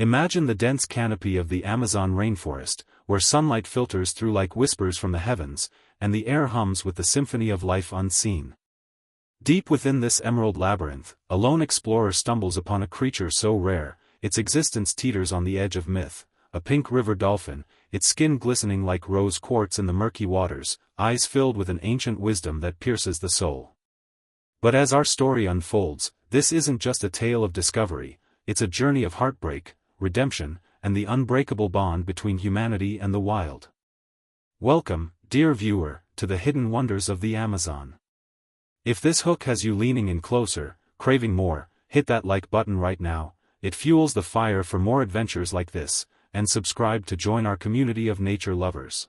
Imagine the dense canopy of the Amazon rainforest, where sunlight filters through like whispers from the heavens, and the air hums with the symphony of life unseen. Deep within this emerald labyrinth, a lone explorer stumbles upon a creature so rare, its existence teeters on the edge of myth, a pink river dolphin, its skin glistening like rose quartz in the murky waters, eyes filled with an ancient wisdom that pierces the soul. But as our story unfolds, this isn't just a tale of discovery, it's a journey of heartbreak, redemption, and the unbreakable bond between humanity and the wild. Welcome, dear viewer, to the hidden wonders of the Amazon. If this hook has you leaning in closer, craving more, hit that like button right now, it fuels the fire for more adventures like this, and subscribe to join our community of nature lovers.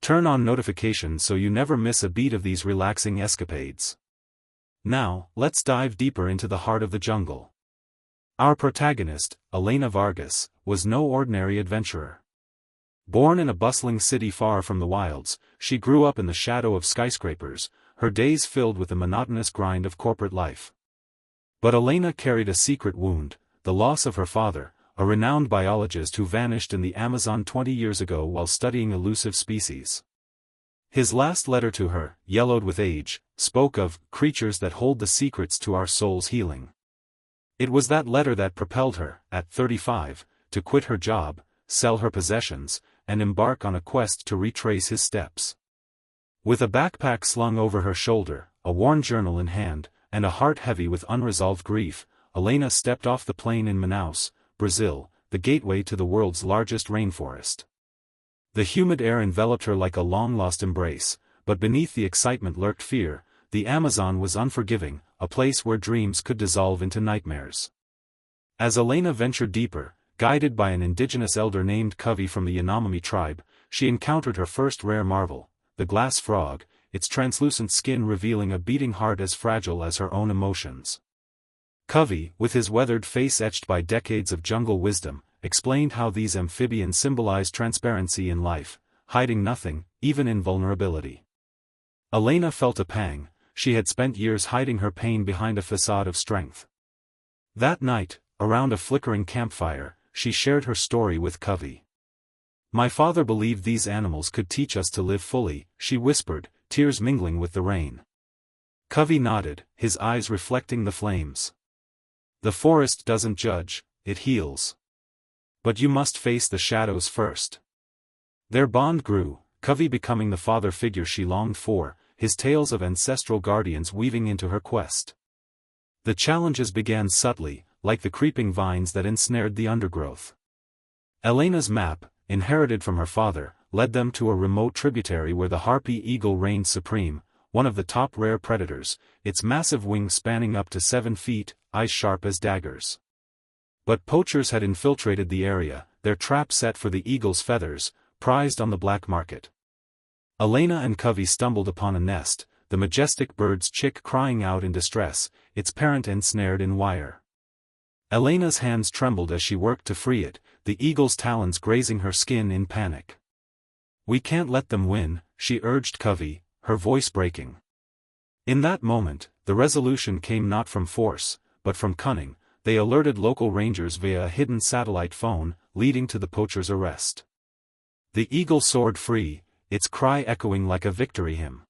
Turn on notifications so you never miss a beat of these relaxing escapades. Now, let's dive deeper into the heart of the jungle. Our protagonist, Elena Vargas, was no ordinary adventurer. Born in a bustling city far from the wilds, she grew up in the shadow of skyscrapers, her days filled with the monotonous grind of corporate life. But Elena carried a secret wound, the loss of her father, a renowned biologist who vanished in the Amazon 20 years ago while studying elusive species. His last letter to her, yellowed with age, spoke of creatures that hold the secrets to our soul's healing. It was that letter that propelled her, at 35, to quit her job, sell her possessions, and embark on a quest to retrace his steps. With a backpack slung over her shoulder, a worn journal in hand, and a heart heavy with unresolved grief, Elena stepped off the plane in Manaus, Brazil, the gateway to the world's largest rainforest. The humid air enveloped her like a long-lost embrace, but beneath the excitement lurked fear. The Amazon was unforgiving, a place where dreams could dissolve into nightmares. As Elena ventured deeper, guided by an indigenous elder named Covey from the Yanomami tribe, she encountered her first rare marvel, the glass frog, its translucent skin revealing a beating heart as fragile as her own emotions. Covey, with his weathered face etched by decades of jungle wisdom, explained how these amphibians symbolize transparency in life, hiding nothing, even in vulnerability. Elena felt a pang. She had spent years hiding her pain behind a facade of strength. That night, around a flickering campfire, she shared her story with Covey. "My father believed these animals could teach us to live fully," she whispered, tears mingling with the rain. Covey nodded, his eyes reflecting the flames. "The forest doesn't judge, it heals. But you must face the shadows first." Their bond grew, Covey becoming the father figure she longed for, his tales of ancestral guardians weaving into her quest. The challenges began subtly, like the creeping vines that ensnared the undergrowth. Elena's map, inherited from her father, led them to a remote tributary where the harpy eagle reigned supreme, one of the top rare predators, its massive wings spanning up to 7 feet, eyes sharp as daggers. But poachers had infiltrated the area, their trap set for the eagle's feathers, prized on the black market. Elena and Covey stumbled upon a nest, the majestic bird's chick crying out in distress, its parent ensnared in wire. Elena's hands trembled as she worked to free it, the eagle's talons grazing her skin in panic. "We can't let them win," she urged Covey, her voice breaking. In that moment, the resolution came not from force, but from cunning. They alerted local rangers via a hidden satellite phone, leading to the poacher's arrest. The eagle soared free, its cry echoing like a victory hymn.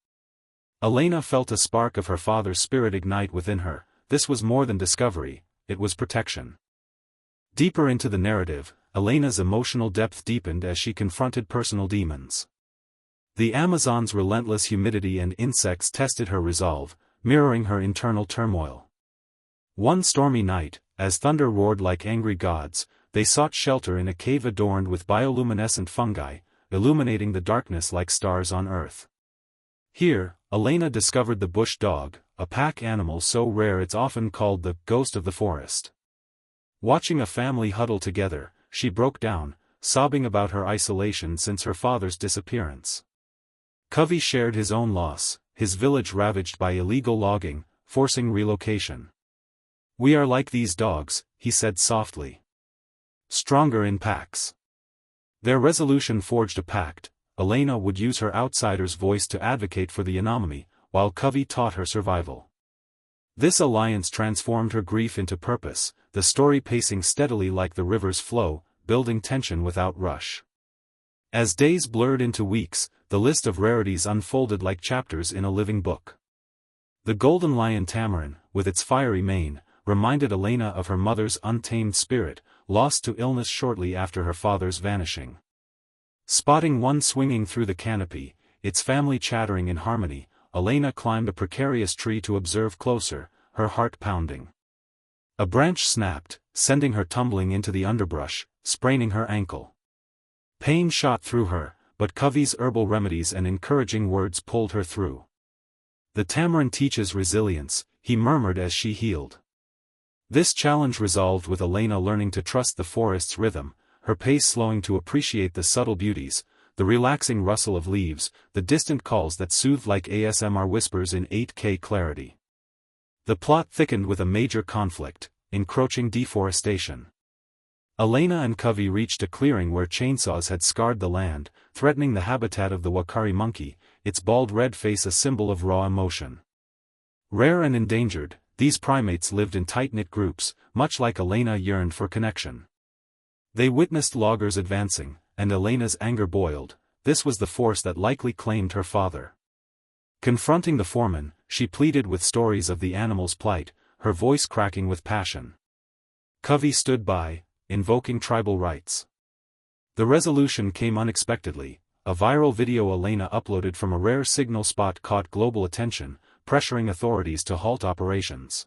Elena felt a spark of her father's spirit ignite within her. This was more than discovery, it was protection. Deeper into the narrative, Elena's emotional depth deepened as she confronted personal demons. The Amazon's relentless humidity and insects tested her resolve, mirroring her internal turmoil. One stormy night, as thunder roared like angry gods, they sought shelter in a cave adorned with bioluminescent fungi, illuminating the darkness like stars on Earth. Here, Elena discovered the bush dog, a pack animal so rare it's often called the ghost of the forest. Watching a family huddle together, she broke down, sobbing about her isolation since her father's disappearance. Covey shared his own loss, his village ravaged by illegal logging, forcing relocation. "We are like these dogs," he said softly. "Stronger in packs." Their resolution forged a pact. Elena would use her outsider's voice to advocate for the Yanomami, while Covey taught her survival. This alliance transformed her grief into purpose, the story pacing steadily like the river's flow, building tension without rush. As days blurred into weeks, the list of rarities unfolded like chapters in a living book. The golden lion tamarin, with its fiery mane, reminded Elena of her mother's untamed spirit, lost to illness shortly after her father's vanishing. Spotting one swinging through the canopy, its family chattering in harmony, Elena climbed a precarious tree to observe closer, her heart pounding. A branch snapped, sending her tumbling into the underbrush, spraining her ankle. Pain shot through her, but Covey's herbal remedies and encouraging words pulled her through. "The tamarin teaches resilience," he murmured as she healed. This challenge resolved with Elena learning to trust the forest's rhythm, her pace slowing to appreciate the subtle beauties, the relaxing rustle of leaves, the distant calls that soothed like ASMR whispers in 8K clarity. The plot thickened with a major conflict, encroaching deforestation. Elena and Covey reached a clearing where chainsaws had scarred the land, threatening the habitat of the Wakari monkey, its bald red face a symbol of raw emotion. Rare and endangered, these primates lived in tight-knit groups, much like Elena yearned for connection. They witnessed loggers advancing, and Elena's anger boiled. This was the force that likely claimed her father. Confronting the foreman, she pleaded with stories of the animal's plight, her voice cracking with passion. Covey stood by, invoking tribal rights. The resolution came unexpectedly. A viral video Elena uploaded from a rare signal spot caught global attention, pressuring authorities to halt operations.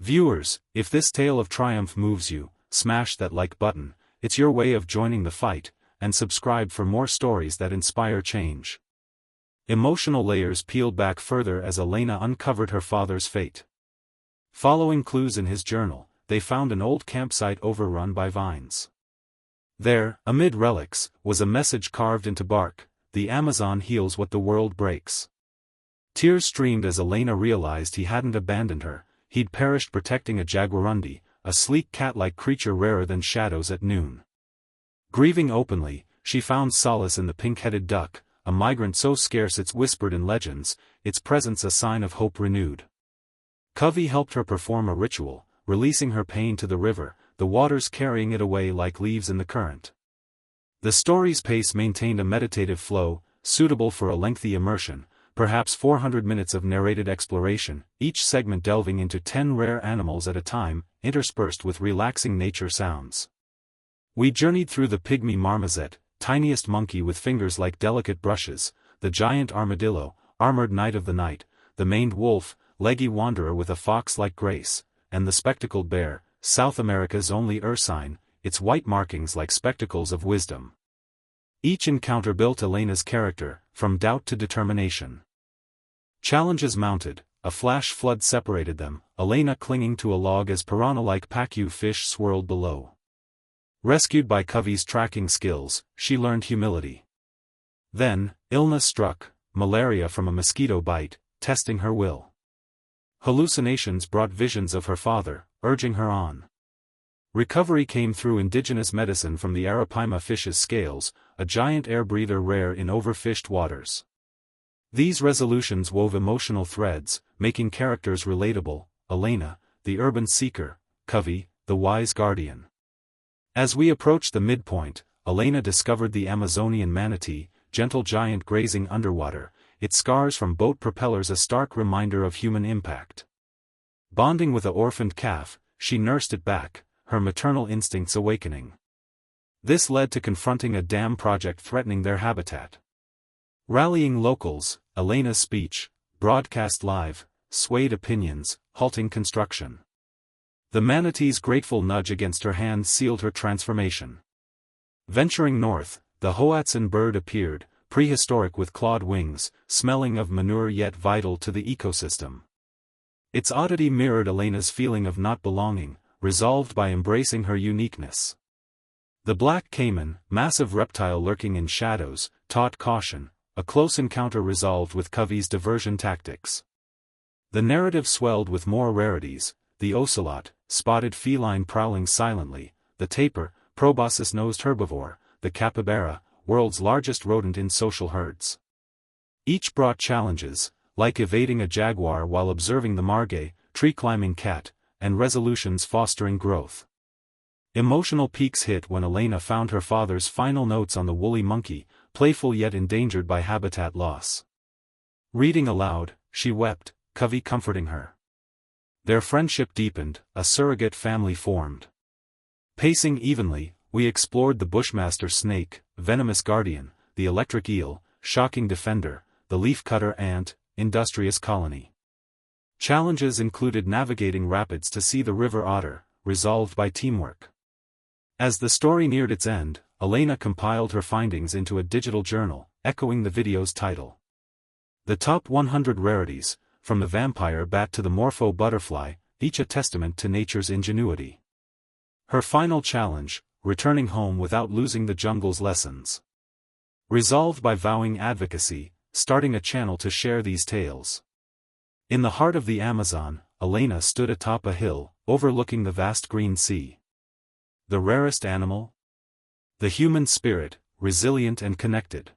Viewers, if this tale of triumph moves you, smash that like button, it's your way of joining the fight, and subscribe for more stories that inspire change. Emotional layers peeled back further as Elena uncovered her father's fate. Following clues in his journal, they found an old campsite overrun by vines. There, amid relics, was a message carved into bark: "The Amazon heals what the world breaks." Tears streamed as Elena realized he hadn't abandoned her, he'd perished protecting a jaguarundi, a sleek cat-like creature rarer than shadows at noon. Grieving openly, she found solace in the pink-headed duck, a migrant so scarce it's whispered in legends, its presence a sign of hope renewed. Covey helped her perform a ritual, releasing her pain to the river, the waters carrying it away like leaves in the current. The story's pace maintained a meditative flow, suitable for a lengthy immersion, perhaps 400 minutes of narrated exploration, each segment delving into 10 rare animals at a time, interspersed with relaxing nature sounds. We journeyed through the pygmy marmoset, tiniest monkey with fingers like delicate brushes, the giant armadillo, armored knight of the night, the maned wolf, leggy wanderer with a fox-like grace, and the spectacled bear, South America's only ursine, its white markings like spectacles of wisdom. Each encounter built Elena's character, from doubt to determination. Challenges mounted, a flash flood separated them, Elena clinging to a log as piranha-like pacu fish swirled below. Rescued by Covey's tracking skills, she learned humility. Then, illness struck, malaria from a mosquito bite, testing her will. Hallucinations brought visions of her father, urging her on. Recovery came through indigenous medicine from the arapaima fish's scales, a giant air breather rare in overfished waters. These resolutions wove emotional threads, making characters relatable: Elena, the urban seeker; Covey, the wise guardian. As we approached the midpoint, Elena discovered the Amazonian manatee, gentle giant grazing underwater, its scars from boat propellers a stark reminder of human impact. Bonding with an orphaned calf, she nursed it back, her maternal instincts awakening. This led to confronting a dam project threatening their habitat. Rallying locals, Elena's speech, broadcast live, swayed opinions, halting construction. The manatee's grateful nudge against her hand sealed her transformation. Venturing north, the Hoatzin bird appeared, prehistoric with clawed wings, smelling of manure yet vital to the ecosystem. Its oddity mirrored Elena's feeling of not belonging, resolved by embracing her uniqueness. The black caiman, massive reptile lurking in shadows, taught caution, a close encounter resolved with Covey's diversion tactics. The narrative swelled with more rarities: the ocelot, spotted feline prowling silently; the tapir, proboscis-nosed herbivore; the capybara, world's largest rodent in social herds. Each brought challenges, like evading a jaguar while observing the margay, tree-climbing cat, and resolutions fostering growth. Emotional peaks hit when Elena found her father's final notes on the woolly monkey, playful yet endangered by habitat loss. Reading aloud, she wept, Covey comforting her. Their friendship deepened, a surrogate family formed. Pacing evenly, we explored the bushmaster snake, venomous guardian, the electric eel, shocking defender, the leafcutter ant, industrious colony. Challenges included navigating rapids to see the river otter, resolved by teamwork. As the story neared its end, Elena compiled her findings into a digital journal, echoing the video's title. The top 100 rarities, from the vampire bat to the morpho butterfly, each a testament to nature's ingenuity. Her final challenge, returning home without losing the jungle's lessons. Resolved by vowing advocacy, starting a channel to share these tales. In the heart of the Amazon, Elena stood atop a hill, overlooking the vast green sea. The rarest animal? The human spirit, resilient and connected.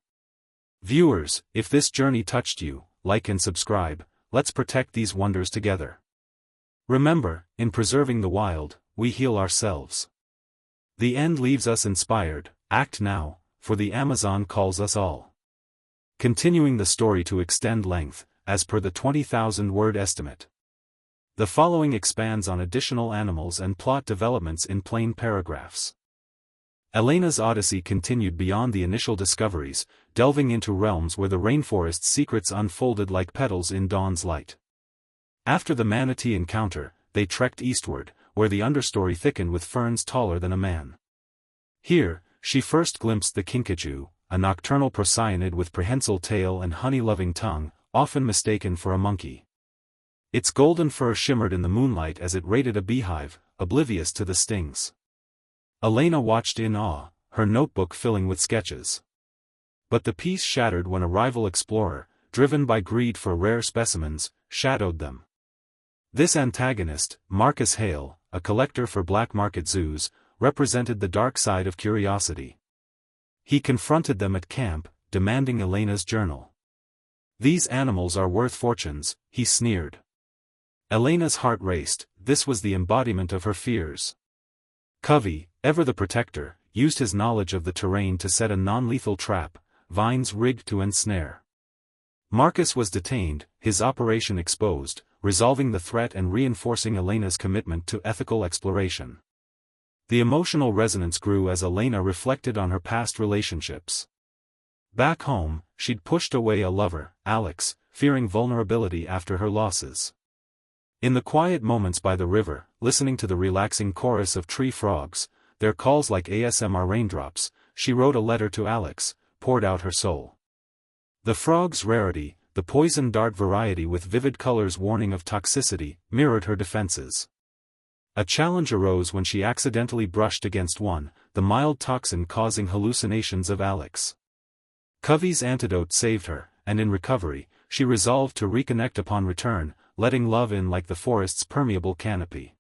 Viewers, if this journey touched you, like and subscribe, let's protect these wonders together. Remember, in preserving the wild, we heal ourselves. The end leaves us inspired, act now, for the Amazon calls us all. Continuing the story to extend length, as per the 20,000-word estimate. The following expands on additional animals and plot developments in plain paragraphs. Elena's odyssey continued beyond the initial discoveries, delving into realms where the rainforest's secrets unfolded like petals in dawn's light. After the manatee encounter, they trekked eastward, where the understory thickened with ferns taller than a man. Here, she first glimpsed the kinkajou, a nocturnal procyanid with prehensile tail and honey-loving tongue, often mistaken for a monkey. Its golden fur shimmered in the moonlight as it raided a beehive, oblivious to the stings. Elena watched in awe, her notebook filling with sketches. But the peace shattered when a rival explorer, driven by greed for rare specimens, shadowed them. This antagonist, Marcus Hale, a collector for black market zoos, represented the dark side of curiosity. He confronted them at camp, demanding Elena's journal. "These animals are worth fortunes," he sneered. Elena's heart raced, this was the embodiment of her fears. Covey, ever the protector, used his knowledge of the terrain to set a non-lethal trap, vines rigged to ensnare. Marcus was detained, his operation exposed, resolving the threat and reinforcing Elena's commitment to ethical exploration. The emotional resonance grew as Elena reflected on her past relationships. Back home, she'd pushed away a lover, Alex, fearing vulnerability after her losses. In the quiet moments by the river, listening to the relaxing chorus of tree frogs, their calls like ASMR raindrops, she wrote a letter to Alex, poured out her soul. The frog's rarity, the poison dart variety with vivid colors warning of toxicity, mirrored her defenses. A challenge arose when she accidentally brushed against one, the mild toxin causing hallucinations of Alex. Covey's antidote saved her, and in recovery, she resolved to reconnect upon return, letting love in like the forest's permeable canopy.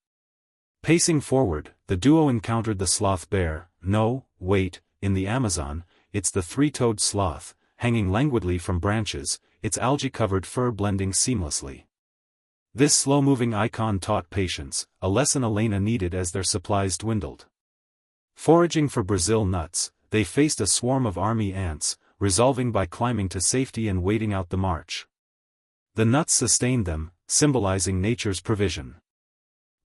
Pacing forward, the duo encountered the sloth bear. No, wait, in the Amazon, it's the three-toed sloth, hanging languidly from branches, its algae-covered fur blending seamlessly. This slow-moving icon taught patience, a lesson Elena needed as their supplies dwindled. Foraging for Brazil nuts, they faced a swarm of army ants, resolving by climbing to safety and waiting out the march. The nuts sustained them, symbolizing nature's provision.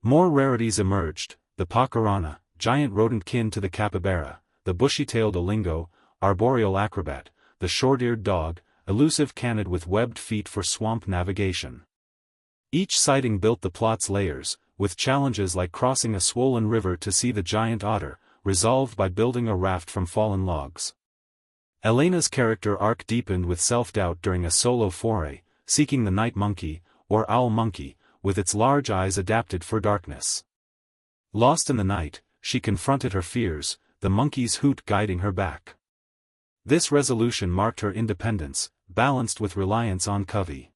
More rarities emerged, the pacarana, giant rodent kin to the capybara, the bushy-tailed olingo, arboreal acrobat, the short-eared dog, elusive canid with webbed feet for swamp navigation. Each sighting built the plot's layers, with challenges like crossing a swollen river to see the giant otter, resolved by building a raft from fallen logs. Elena's character arc deepened with self-doubt during a solo foray, seeking the night monkey, or owl monkey, with its large eyes adapted for darkness. Lost in the night, she confronted her fears, the monkey's hoot guiding her back. This resolution marked her independence, balanced with reliance on Covey.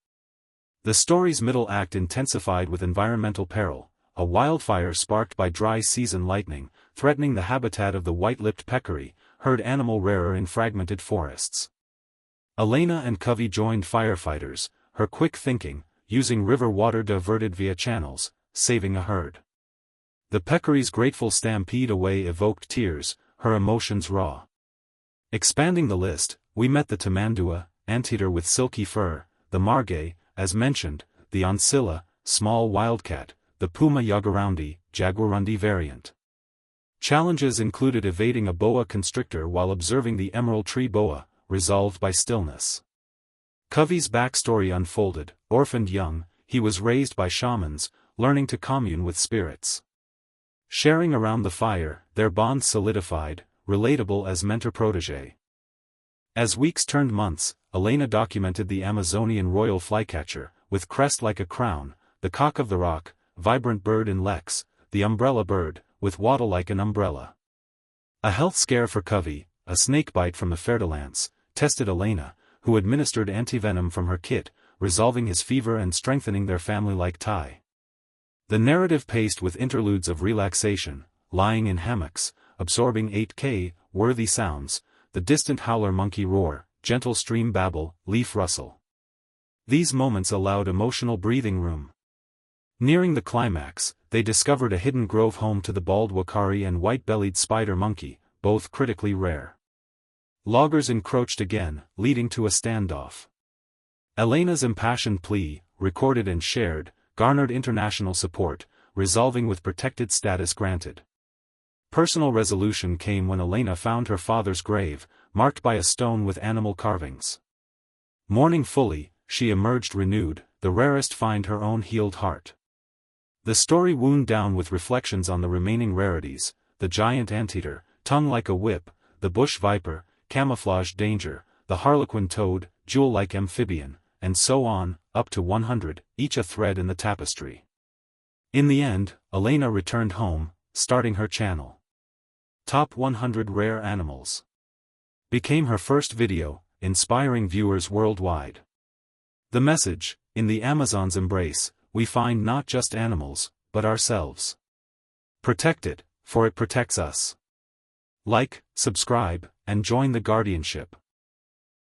The story's middle act intensified with environmental peril, a wildfire sparked by dry season lightning, threatening the habitat of the white-lipped peccary, herd animal rarer in fragmented forests. Elena and Covey joined firefighters, her quick thinking, using river water diverted via channels, saving a herd. The peccary's grateful stampede away evoked tears, her emotions raw. Expanding the list, we met the tamandua, anteater with silky fur, the margay, as mentioned, the oncilla, small wildcat, the puma jaguarundi variant. Challenges included evading a boa constrictor while observing the emerald tree boa, resolved by stillness. Covey's backstory unfolded: orphaned young, he was raised by shamans, learning to commune with spirits. Sharing around the fire, their bond solidified, relatable as mentor-protege. As weeks turned months, Elena documented the Amazonian royal flycatcher, with crest like a crown, the cock of the rock, vibrant bird in Lex, the umbrella bird, with wattle like an umbrella. A health scare for Covey, a snakebite from the Fer-de-Lance, tested Elena, who administered antivenom from her kit, resolving his fever and strengthening their family-like tie. The narrative paced with interludes of relaxation, lying in hammocks, absorbing 8K, worthy sounds, the distant howler monkey roar, gentle stream babble, leaf rustle. These moments allowed emotional breathing room. Nearing the climax, they discovered a hidden grove home to the bald wakari and white-bellied spider monkey, both critically rare. Loggers encroached again, leading to a standoff. Elena's impassioned plea, recorded and shared, garnered international support, resolving with protected status granted. Personal resolution came when Elena found her father's grave, marked by a stone with animal carvings. Mourning fully, she emerged renewed, the rarest find her own healed heart. The story wound down with reflections on the remaining rarities: the giant anteater, tongue like a whip, the bush viper, camouflage danger, the harlequin toad, jewel-like amphibian, and so on, up to 100, each a thread in the tapestry. In the end, Elena returned home, starting her channel. Top 100 Rare Animals became her first video, inspiring viewers worldwide. The message: in the Amazon's embrace, we find not just animals, but ourselves. Protect it, for it protects us. Like, subscribe, and join the guardianship.